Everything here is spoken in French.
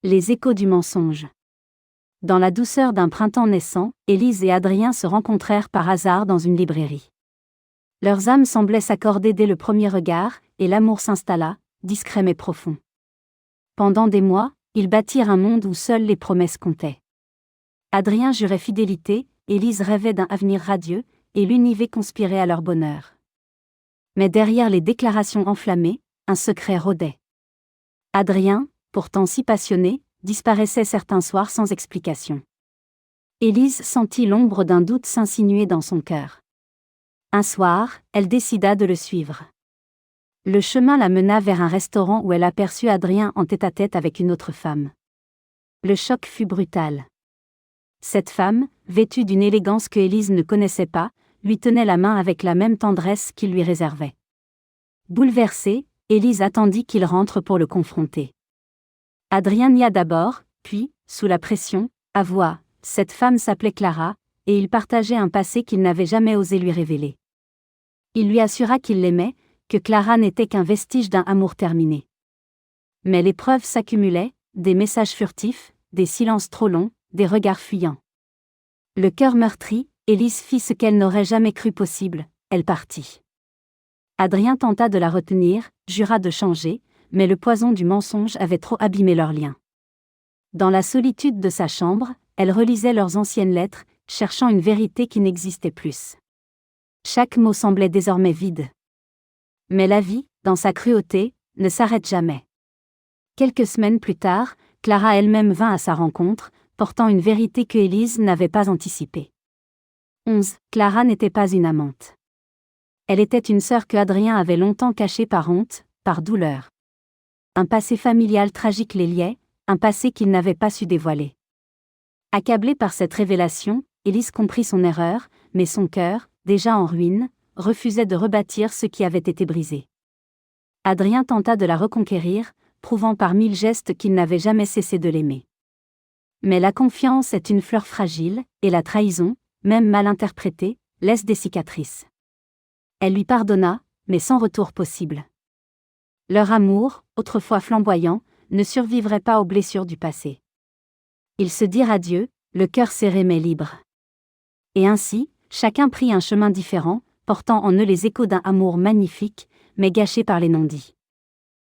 Les échos du mensonge. Dans la douceur d'un printemps naissant, Élise et Adrien se rencontrèrent par hasard dans une librairie. Leurs âmes semblaient s'accorder dès le premier regard, et l'amour s'installa, discret mais profond. Pendant des mois, ils bâtirent un monde où seules les promesses comptaient. Adrien jurait fidélité, Élise rêvait d'un avenir radieux, et l'univers conspirait à leur bonheur. Mais derrière les déclarations enflammées, un secret rôdait. Adrien, pourtant si passionné, disparaissait certains soirs sans explication. Élise sentit l'ombre d'un doute s'insinuer dans son cœur. Un soir, elle décida de le suivre. Le chemin la mena vers un restaurant où elle aperçut Adrien en tête-à-tête avec une autre femme. Le choc fut brutal. Cette femme, vêtue d'une élégance que Élise ne connaissait pas, lui tenait la main avec la même tendresse qu'il lui réservait. Bouleversée, Élise attendit qu'il rentre pour le confronter. Adrien nia d'abord, puis, sous la pression, avoua, cette femme s'appelait Clara, et il partageait un passé qu'il n'avait jamais osé lui révéler. Il lui assura qu'il l'aimait, que Clara n'était qu'un vestige d'un amour terminé. Mais les preuves s'accumulaient, des messages furtifs, des silences trop longs, des regards fuyants. Le cœur meurtri, Élise fit ce qu'elle n'aurait jamais cru possible, elle partit. Adrien tenta de la retenir, jura de changer, mais le poison du mensonge avait trop abîmé leur lien. Dans la solitude de sa chambre, elle relisait leurs anciennes lettres, cherchant une vérité qui n'existait plus. Chaque mot semblait désormais vide. Mais la vie, dans sa cruauté, ne s'arrête jamais. Quelques semaines plus tard, Clara elle-même vint à sa rencontre, portant une vérité que Élise n'avait pas anticipée. 11. Clara n'était pas une amante. Elle était une sœur que Adrien avait longtemps cachée par honte, par douleur. Un passé familial tragique les liait, un passé qu'il n'avait pas su dévoiler. Accablée par cette révélation, Élise comprit son erreur, mais son cœur, déjà en ruine, refusait de rebâtir ce qui avait été brisé. Adrien tenta de la reconquérir, prouvant par 1000 gestes qu'il n'avait jamais cessé de l'aimer. Mais la confiance est une fleur fragile, et la trahison, même mal interprétée, laisse des cicatrices. Elle lui pardonna, mais sans retour possible. Leur amour, autrefois flamboyant, ne survivrait pas aux blessures du passé. Ils se dirent adieu, le cœur serré mais libre. Et ainsi, chacun prit un chemin différent, portant en eux les échos d'un amour magnifique, mais gâché par les non-dits.